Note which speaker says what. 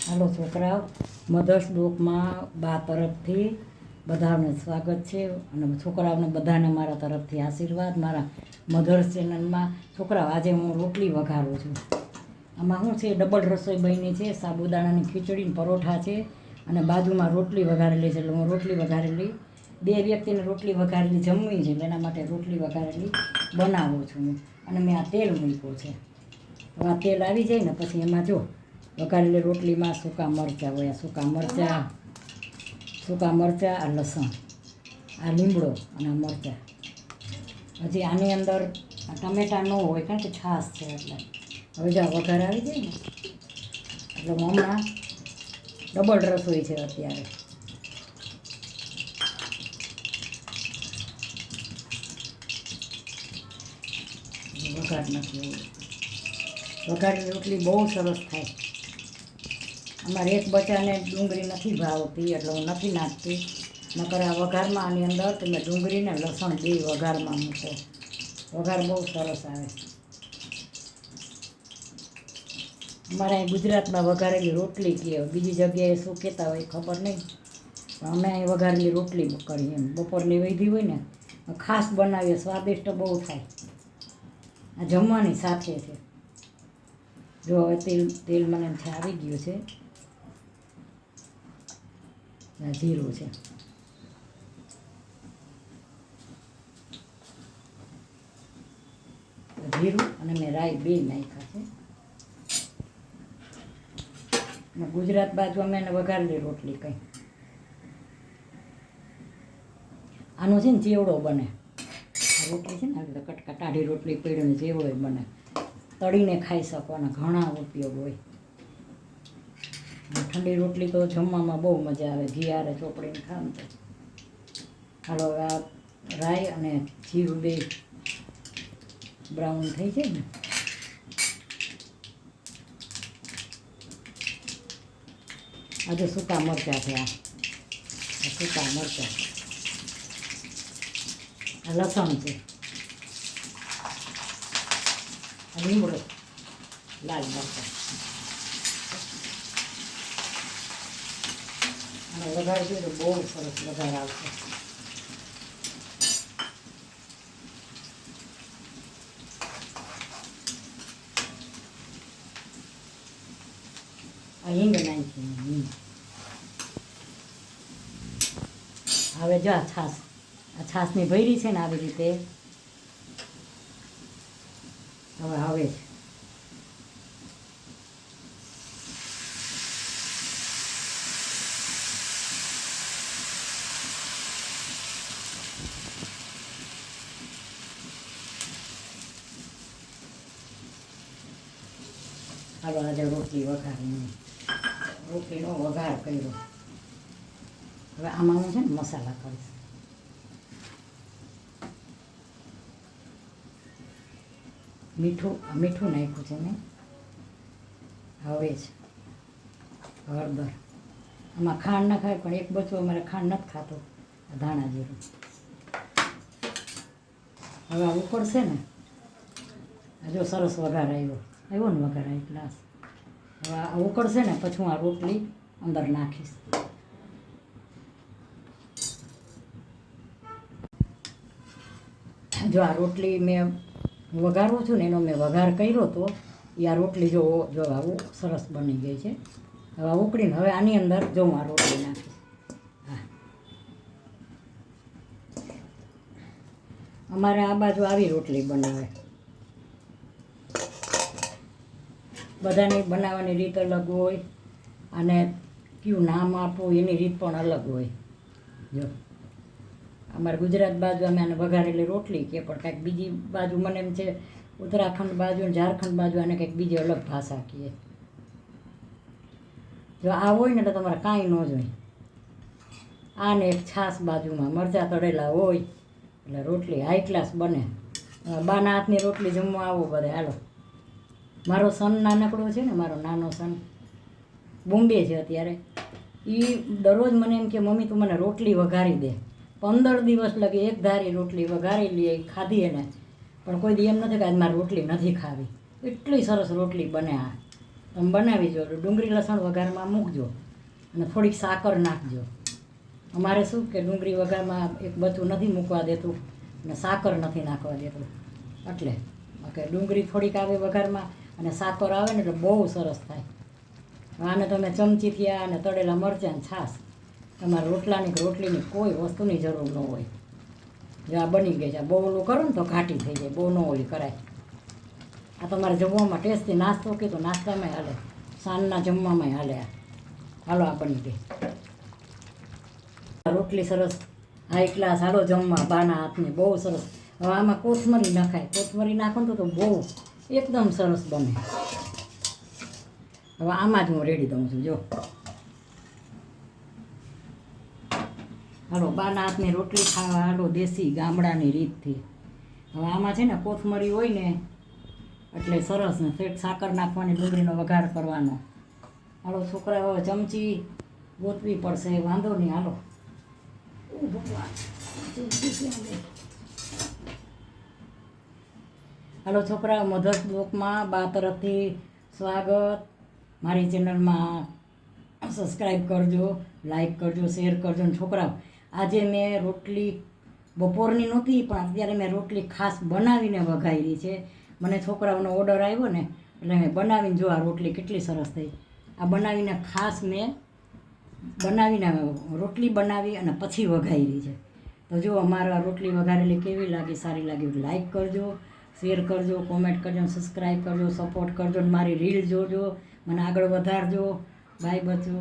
Speaker 1: હાલો છોકરાઓ, મધર્સ ડોકમાં બા તરફથી બધાને સ્વાગત છે અને છોકરાઓને બધાને મારા તરફથી આશીર્વાદ. મારા મધર્સ ચેનલમાં છોકરાઓ, આજે હું રોટલી વઘારું છું. આમાં શું છે, ડબલ રસોઈ બની છે. સાબુદાણાની ખીચડી પરોઠા છે અને બાજુમાં રોટલી વઘારેલી છે. એટલે હું રોટલી વઘારેલી, બે વ્યક્તિને રોટલી વઘારેલી જમવી છે, એના માટે રોટલી વઘારેલી બનાવું છું. અને મેં આ તેલ મૂક્યું છે. હવે આ તેલ આવી જાય ને પછી એમાં જો વઘારેલી રોટલીમાં સૂકા મરચાં હોય, સૂકા મરચાં, આ લસણ, આ લીમડો અને આ મરચાં. હજી આની અંદર ટમેટાં ન હોય કારણ કે છાશ છે. એટલે હવે જો વઘાર આવી જાય ને એટલે હું હમણાં ડબલ રસોઈ છે અત્યારે. વઘાર નથી, વઘારેલી રોટલી બહુ સરસ થાય. અમારે એક બચ્ચાને ડુંગળી નથી ભાવતી એટલે હું નથી નાખતી. નકર આ વઘારમાં આની અંદર તમે ડુંગળીને લસણ બે વઘારમાં મૂકો, વઘાર બહુ સરસ આવે. અમારે અહીં ગુજરાતમાં વઘારેલી રોટલી કહે, બીજી જગ્યાએ શું કહેતા હોય ખબર નહીં, પણ અમે અહીં વઘારેલી રોટલી કરીએ. એમ બપોરની વૈધી હોય ને ખાસ બનાવીએ, સ્વાદિષ્ટ બહુ થાય. આ જમવાની સાથે છે. જો હવે તેલ મને આવી ગયું છે. જીરું છે, જીરું અને મેં રાઈ બે નાખ્યા છે. અને ગુજરાત બાજુ અમે એને વઘારેલી રોટલી કહી. આનો છે ને ચેવડો બને. આ રોટલી છે ને આવી કટકા ટાઢી રોટલી પીડીને ચેવડો બને, તળીને ખાઈ શકવાના ઘણા ઉપયોગ હોય. ઠંડી રોટલી તો જમવામાં બહુ મજા આવે, ઘી આરે ચોપડીને ખાવાનું તો. હાલો હવે આ રાઈ અને જીરું બે બ્રાઉન થઈ જાય ને આજે સૂકા મરચાં છે. આ સૂકા મરચાં, આ લસણ છે, આ લીમડો, લાલ મરચાં. અને વઘાર જોઈએ તો બહુ સરસ વઘાર આવશે. આ હિંગ નાખી, હિંગ. હવે જો આ છાશની ભરી છે ને આવી રીતે. હવે આવે છે હાલો આજે રોટલી વઘારી, રોટલીનો વઘાર કર્યો. હવે આમાં હું છે ને મસાલા કરીશ. મીઠું નાખ્યું છે મેં. હવે છે હળદર. આમાં ખાંડ ના ખાય પણ એક બચ્ચો અમારે ખાંડ નથી ખાતો. ધાણા જીરું. હવે આ ઉકળશે ને, જો સરસ વઘાર આવ્યો ને વઘાર આવી ગ્લાસ. હવે આ ઉકળશે ને પછી હું આ રોટલી અંદર નાખીશ. જો આ રોટલી મેં વઘારું છું ને એનો મેં વઘાર કર્યો તો એ આ રોટલી જો આવું સરસ બની ગઈ છે. હવે ઉકળીને હવે આની અંદર જો હું આ રોટલી નાખીશ. હા, અમારે આ બાજુ આવી રોટલી બનાવે. બધાની બનાવવાની રીત અલગ હોય અને કયું નામ આપવું એની રીત પણ અલગ હોય. જો અમારે ગુજરાત બાજુ અમે આને વઘારેલી રોટલી કે, પણ કાંઈક બીજી બાજુ મને એમ છે ઉત્તરાખંડ બાજુ અને ઝારખંડ બાજુ આને કંઈક બીજી અલગ ભાષા કહે. જો આ હોય ને તો તમારે કાંઈ ન જોઈએ. આને એક છાશ બાજુમાં, મરચાં તળેલા હોય એટલે રોટલી હાઈ ક્લાસ બને. બાના હાથની રોટલી જમવા આવો બધે. હાલો, મારો સન નાનકડો છે ને, મારો નાનો સન બોમ્બે છે અત્યારે. એ દરરોજ મને એમ કે મમ્મી તું મને રોટલી વઘારી દે. 15 દિવસ લગી એક ધારી રોટલી વઘારી લઈએ, ખાધી એને. પણ કોઈ દી એમ નથી કે આજ મારે રોટલી નથી ખાવી. એટલી સરસ રોટલી બને. આ તમે બનાવી જો. ડુંગળી લસણ વઘારમાં મૂકજો અને થોડીક સાકર નાખજો. અમારે શું કે ડુંગળી વઘારમાં એક બચું નથી મૂકવા દેતું અને સાકર નથી નાખવા દેતું, એટલે કે ડુંગળી થોડીક આવે વઘારમાં અને સાકર આવે ને એટલે બહુ સરસ થાય. આને તમે ચમચીથી અને તળેલા મરચાં છાશ, તમારે રોટલાની કે રોટલીની કોઈ વસ્તુની જરૂર ન હોય. જો આ બની ગઈ છે. બહુ ઓલું કરો ને તો ઘાટી થઈ જાય, બહુ ન ઓલી કરાય. આ તમારે જમવામાં ટેસ્ટી નાસ્તો કીધો, નાસ્તામાં હાલે, સાંજના જમવામાં હાલે. હાલો આ બની ગઈ રોટલી સરસ હાઈ ક્લાસ. હાલો જમવા બાના હાથની, બહુ સરસ. હવે આમાં કોથમરી નખાય, કોથમરી નાખો ને તો બહુ એકદમ સરસ બને. હવે આમાં જ હું રેડી દઉં છું. જો હાલો બાના હાથની રોટલી ખાવા, હાલો દેશી ગામડાની રીતથી. હવે આમાં છે ને કોથમરી હોય ને એટલે સરસ ને ફેટ સાકર નાખવાની, ડુંગળીનો વઘાર કરવાનો. હાલો છોકરા હવે ચમચી ગોતવી પડશે, વાંધો નહીં. હાલો હાલો છોકરા, મધર્સ બ્લોકમાં બા તરફથી સ્વાગત. મારી ચેનલમાં સબસ્ક્રાઈબ કરજો, લાઈક કરજો, શેર કરજો. ને છોકરાઓ, આજે મેં રોટલી બપોરની નહોતી પણ અત્યારે મેં રોટલી ખાસ બનાવીને વઘારી છે. મને છોકરાઓનો ઓર્ડર આવ્યો ને એટલે મેં બનાવીને, જો આ રોટલી કેટલી સરસ થઈ. આ બનાવીને ખાસ મેં રોટલી બનાવી અને પછી વઘારી છે. તો જો અમારા રોટલી વઘારેલી કેવી લાગી, સારી લાગી લાઈક કરજો, શેર કરજો, કોમેન્ટ કરજો, સબસ્ક્રાઈબ કરજો, સપોર્ટ કરજો. મારી રીલ જોજો, મને આગળ વધારજો. બાય બચ્ચો.